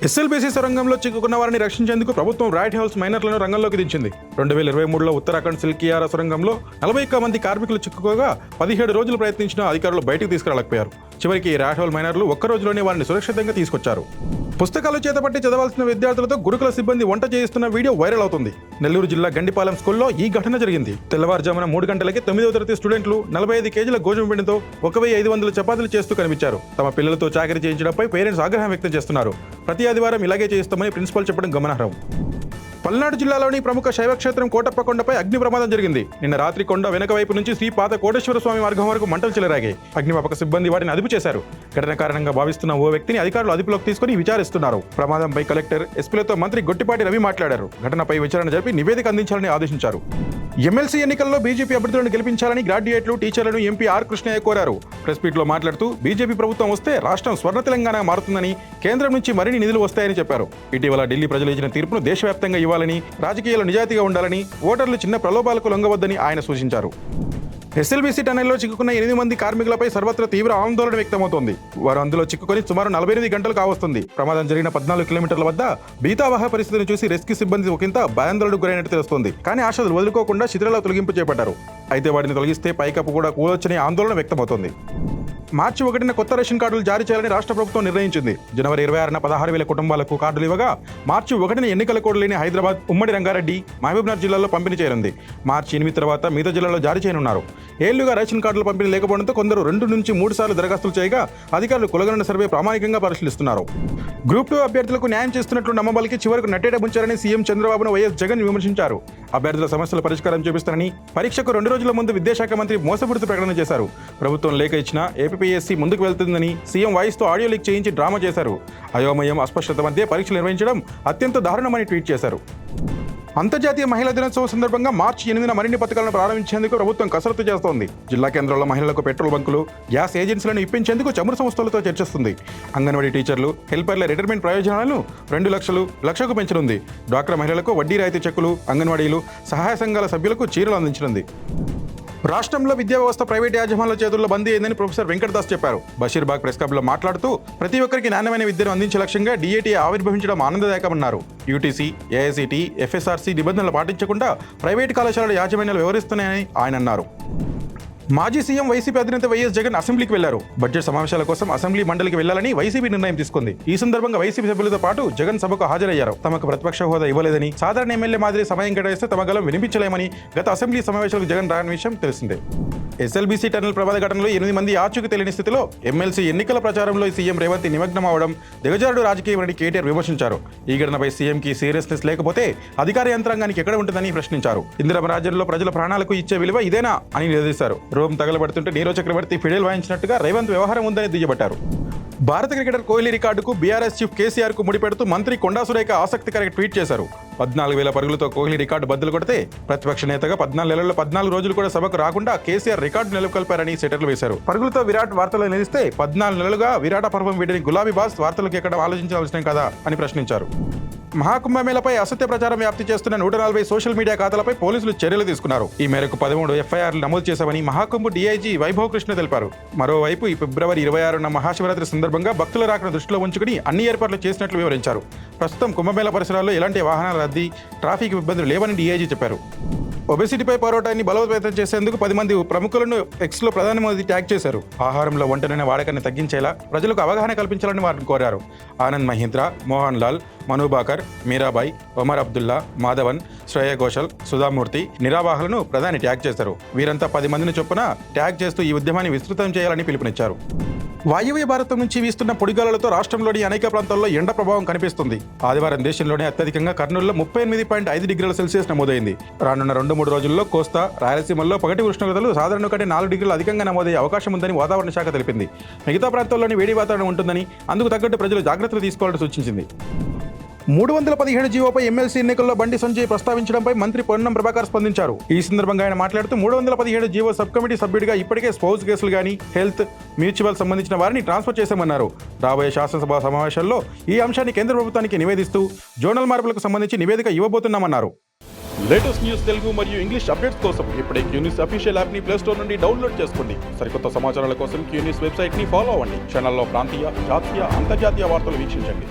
SLBC సొరంగంలో చిక్కుకున్న వారిని రక్షించేందుకు ప్రభుత్వం రైట్ హౌస్ మైనర్లను రంగంలోకి దించింది. 2023లో ఉత్తరాఖండ్ సిల్కియారా సొరంగంలో 41 మంది కార్మికులు చిక్కుకోగా 17 రోజులు ప్రయత్నించిన అధికారులు బయటకు తీసుకురాలేకపోయారు. చివరికి రైట్ హౌస్ మైనర్లు ఒక్క రోజులోనే వారిని సురక్షితంగా తీసుకొచ్చారు. పుస్తకాలు చేతపట్టి చదవాల్సిన విద్యార్థులతో గురుకుల సిబ్బంది వంట చేయిస్తున్న వీడియో వైరల్ అవుతుంది. నెల్లూరు జిల్లా గండిపాలెం స్కూల్లో ఈ ఘటన జరిగింది. తెల్లవారుజామున 3 గంటలకి 9వ తరగతి స్టూడెంట్లు 45 కేజీల గోధుమ పిండితో 1500 చపాతీలు చేస్తూ కనిపించారు. తమ పిల్లలతో చాకరీ చేయించడంపై పేరెంట్స్ ఆగ్రహం వ్యక్తం చేస్తున్నారు. ప్రతి ఆదివారం ఇలాగే చేయిస్తామని ప్రిన్సిపల్ చెప్పడం గమనార్హం. పల్నాడు జిల్లాలోని ప్రముఖ శైవక్షేత్రం కోటప్పకొండపై అగ్ని ప్రమాదం జరిగింది. నిన్న రాత్రి కొండ వెనక వైపు నుంచి శ్రీ పాత కోటేశ్వర స్వామి మార్గం వరకు మంటలు చెలరాగాయి. అగ్నిమాపక సిబ్బంది వాటిని అదుపు చేశారు. ఘటన కారణంగా భావిస్తున్న ఓ వ్యక్తిని అధికారులు అదుపులోకి తీసుకుని విచారిస్తున్నారు. ప్రమాదంపై కలెక్టర్, ఎస్పీలతో మంత్రి గొట్టిపాటి రవి మాట్లాడారు. ఘటనపై విచారణ జరిపి నివేదిక అందించాలని ఆదేశించారు. ఎమ్మెల్సీ ఎన్నికల్లో బీజేపీ అభ్యర్థులను గెలిపించాలని గ్రాడ్యుయేట్లు, టీచర్లను ఎంపీ ఆర్ కృష్ణయ్య కోరారు. ప్రెస్ మీట్లో మాట్లాడుతూ బీజేపీ ప్రభుత్వం వస్తే రాష్ట్రం స్వర్ణ తెలంగాణ మారుతుందని, కేంద్రం నుంచి మరిన్ని నిధులు వస్తాయని చెప్పారు. ఇటీవల ఢిల్లీ ప్రజలు ఇచ్చిన తీర్పును దేశవ్యాప్తంగా ఇవ్వాలని, రాజకీయాలు నిజాయితీగా ఉండాలని, ఓటర్లు చిన్న ప్రలోభాలకు లొంగవద్దని ఆయన సూచించారు. ఎస్ఎల్బీసీ టన్నెల్లో చిక్కుకున్న 8 మంది కార్మికులపై సర్వత్రా తీవ్ర ఆందోళన వ్యక్తమవుతోంది. వారు అందులో చిక్కుకొని సుమారు 48 గంటలు కావస్తుంది. ప్రమాదం జరిగిన 14 కిలోమీటర్ల వద్ద భీతావహ పరిస్థితిని చూసి రెస్క్యూ సిబ్బంది ఒకంత భయాందోళనకు గురైనట్టు తెలుస్తోంది. కానీ ఆశలు వదులుకోకుండా శిథిరాల తొలగింపు చేపట్టారు. అయితే వాటిని తొలగిస్తే పైకప్పు కూడా కూలొచ్చని ఆందోళన వ్యక్తమవుతోంది. మార్చి 1న కొత్త రేషన్ కార్డులు జారీ చేయాలని రాష్ట్ర ప్రభుత్వం నిర్ణయించింది. జనవరి 26న 16,000 కుటుంబాలకు కార్డులు ఇవ్వగా మార్చి 1న ఎన్నికల కోడ్ లేని హైదరాబాద్, ఉమ్మడి రంగారెడ్డి, మహబూబ్నగర్ జిల్లాల్లో పంపిణీ చేయనుంది. మార్చి 8 తర్వాత మిగతా జిల్లాల్లో జారీ చేయనున్నారు. ఏళ్లుగా రేషన్ కార్డులు పంపిణీ లేకపోవడంతో కొందరు 2 నుంచి 3 సార్లు దరఖాస్తులు చేయగా అధికారులు కులగణన సర్వే ప్రామాణికంగా పరిశీలిస్తున్నారు. గ్రూప్ 2 అభ్యర్థులకు న్యాయం చేస్తున్నట్లు నమ్మబలికి చివరకు నట్టేట ముంచారని సీఎం చంద్రబాబును వైఎస్ జగన్ విమర్శించారు. అభ్యర్థుల సమస్యల పరిష్కారం చూపిస్తారని, పరీక్షకు 2 రోజుల ముందు విద్యాశాఖ మంత్రి మోసపూరిత ప్రకటన చేశారు. ప్రభుత్వం లేఖ ఇచ్చినా ఏపీఎస్సీ ముందుకు వెళ్తుందని సీఎం వాయిస్తో ఆడియో లీక్ చేయించి డ్రామా చేశారు. అయోమయం, అస్పష్టత మధ్య పరీక్షలు నిర్వహించడం అత్యంత దారుణమని ట్వీట్ చేశారు. అంతర్జాతీయ మహిళా దినోత్సవం సందర్భంగా మార్చి 8న మరిన్ని పథకాలను ప్రారంభించేందుకు ప్రభుత్వం కసరత్తు చేస్తోంది. జిల్లా కేంద్రాల్లో మహిళలకు పెట్రోల్ బంకులు, గ్యాస్ ఏజెన్సీలను ఇప్పించేందుకు చమురు సంస్థలతో చర్చిస్తుంది. అంగన్వాడీ టీచర్లు, హెల్పర్ల రిటైర్మెంట్ ప్రయోజనాలను 2 లక్షలకు పెంచనుంది. డ్వాక్రా మహిళలకు వడ్డీ రాయితీ చెక్కులు, అంగన్వాడీలు, సహాయ సంఘాల సభ్యులకు చీరలు అందించనుంది. రాష్ట్రంలో విద్యా వ్యవస్థ ప్రైవేట్ యాజమాన్యాల చేతుల్లో బందీ అయిందని ప్రొఫెసర్ వెంకటదాస్ చెప్పారు. బషీర్బాగ్ ప్రెస్ క్లబ్లో మాట్లాడుతూ ప్రతి ఒక్కరికి నాణ్యమైన విద్యను అందించే లక్ష్యంగా డిఏటీ ఆవిర్భవించడం ఆనందదాయకమన్నారు. యూటీసీ, ఏఐసిటీ, ఎఫ్ఎస్ఆర్సీ నిబంధనలు పాటించకుండా ప్రైవేటు కళాశాలల యాజమాన్యాలు వ్యవహరిస్తున్నాయని ఆయన అన్నారు. మాజీ సీఎం వైసీపీ అధినేత వైఎస్ జగన్ అసెంబ్లీకి వెళ్లారు. బడ్జెట్ సమావేశాల కోసం అసెంబ్లీ మండలికి వెళ్లాలని వైసీపీ నిర్ణయం తీసుకుంది. ఈ సందర్భంగా వైసీపీ సభ్యులతో పాటు జగన్ సభకు హాజరయ్యారు. తమకు ప్రతిపక్ష హోదా ఇవ్వలేదని, సాధారణ ఎమ్మెల్యే మాదిరి సమయం కేటాయిస్తే తమ గలం వినిపించలేమని గత అసెంబ్లీ సమావేశాలకు జగన్ రాని విషయం తెలిసిందే. ఎస్ఎల్బీసీ టన్నెల్ ప్రమాద ఘటనలో 8 మంది ఆచూకీ తెలియని స్థితిలో ఎమ్మెల్సీ ఎన్నికల ప్రచారంలో సీఎం రేవంత్ నిమగ్నం అవడం దిగజారుడు రాజకీయమని కేటీఆర్ విమర్శించారు. ఈ ఘటనపై సీఎంకి సీరియస్నెస్ లేకపోతే అధికార యంత్రాంగానికి ఎక్కడ ఉంటుందని ప్రశ్నించారు. ఇందిరమ రాజ్యంలో ప్రజల ప్రాణాలకు ఇచ్చే విలువ ఇదేనా అని నిలదీశారు. రోమ్ తగలబడుతుంటే నీరో చక్రవర్తి ఫిడేల్ వాయించినట్టుగా రేవంత్ వ్యవహారం ఉందని దుయ్యబట్టారు. భారత క్రికెటర్ కోహ్లీ రికార్డుకు బీఆర్ఎస్ చీఫ్ కేసీఆర్ కు ముడిపెడుతూ మంత్రి కొండా సురేఖ ఆసక్తికర ట్వీట్ చేశారు. 14,000 పరుగులతో కోహ్లీ రికార్డు బద్దలు కొడితే ప్రతిపక్ష నేతగా 14 నెలల్లో 14 రోజులు కూడా సభకు రాకుండా కేసీఆర్ రికార్డు నెలకొల్పారని సెటర్లు వేశారు. పరుగులతో విరాట్ వార్తలు నిలిస్తే 14 నెలలుగా విరాట పర్వం వీడిని గులాబీ బాస్ వార్తలకు ఎక్కడ ఆలోచించాల్సిన కదా అని ప్రశ్నించారు. మహాకుంభమేళపై అసత్య ప్రచారం వ్యాప్తి చేస్తున్న 140 సోషల్ మీడియా ఖాతాలపై పోలీసులు చర్యలు తీసుకున్నారు. ఈ మేరకు 13 ఎఫ్ఐఆర్లు నమోదు చేశామని మహాకుంభ డీఐజీ వైభవ్ కృష్ణ తెలిపారు. మరోవైపు ఈ ఫిబ్రవరి 26న మహాశివరాత్రి సందర్భంగా భక్తుల రాకను దృష్టిలో ఉంచుకుని అన్ని ఏర్పాట్లు చేసినట్లు వివరించారు. ప్రస్తుతం కుంభమేళ పరిసరాల్లో ఎలాంటి వాహనాల రద్దీ, ట్రాఫిక్ ఇబ్బందులు లేవని డీఐజీ చెప్పారు. ఒబెసిటీపై పోరాటాన్ని బలోపేతం చేసేందుకు 10 మంది ప్రముఖులను ఎక్స్లో ప్రధాని మోదీ ట్యాగ్ చేశారు. ఆహారంలో వంటనూనె వాడకాన్ని తగ్గించేలా ప్రజలకు అవగాహన కల్పించాలని వారిని కోరారు. ఆనంద్ మహీంద్రా, మోహన్ లాల్, మను బాకర్, మీరాబాయ్, ఒమర్ అబ్దుల్లా, మాధవన్, శ్రేయ ఘోషల్, సుధామూర్తి, నిరావాహులను ప్రధాని ట్యాగ్ చేశారు. వీరంతా 10 మందిని చొప్పున ట్యాగ్ చేస్తూ ఈ ఉద్యమాన్ని విస్తృతం చేయాలని పిలుపునిచ్చారు. వాయువ్య భారతం నుంచి వీస్తున్న పొడిగాలులతో రాష్ట్రంలోని అనేక ప్రాంతాల్లో ఎండ ప్రభావం కనిపిస్తుంది. ఆదివారం దేశంలోనే అత్యధికంగా కర్నూలులో 38.5 డిగ్రీల సెల్సియస్ నమోదైంది. రానున్న 2-3 రోజుల్లో కోస్తా, రాయలసీమల్లో పగటి ఉష్ణోగ్రతలు సాధారణ కంటే 4 డిగ్రీలు అధికంగా నమోదయ్యే అవకాశం ఉందని వాతావరణ శాఖ తెలిపింది. మిగతా ప్రాంతాల్లోని వేడి వాతావరణం ఉంటుందని, అందుకు తగ్గట్టు ప్రజలు జాగ్రత్తలు తీసుకోవాలని సూచించింది. 317 జీవోపై ఎమ్మెల్సీ ఎన్నికల్లో బండి సంజయ్ ప్రస్తావించడంపై మంత్రి పొన్నం ప్రభాకర్ స్పందించారు. ఈ సందర్భంగా ఆయన మాట్లాడుతూ 317 జీవో సబ్ కమిటీ సభ్యుడిగా ఇప్పటికే స్పౌస్ కేసులు గానీ, హెల్త్, మ్యూచువల్ సంబంధించిన వారిని ట్రాన్స్ఫర్ చేశామన్నారు. రాబోయే శాసనసభ సమావేశాల్లో ఈ అంశాన్ని కేంద్ర ప్రభుత్వానికి నివేదిస్తూ జోనల్ మార్పులకు సంబంధించి నివేదిక ఇవ్వబోతున్నామన్నారు. లేటెస్ట్ న్యూస్ తెలుగు మరియు ఇంగ్లీష్ అప్డేట్స్ కోసం ఇప్పుడే క్యూన్యూస్ అఫీషియల్ యాప్ ని ప్లే స్టోర్ నుండి డౌన్లోడ్ చేసుకోండి. సరికొత్త సమాచారాల కోసం క్యూన్యూస్ వెబ్సైట్ ని ఫాలో అవ్వండి. ఛానల్లో ప్రాంతీయ, జాతీయ, అంతర్జాతీయ వార్తలు వీక్షించండి.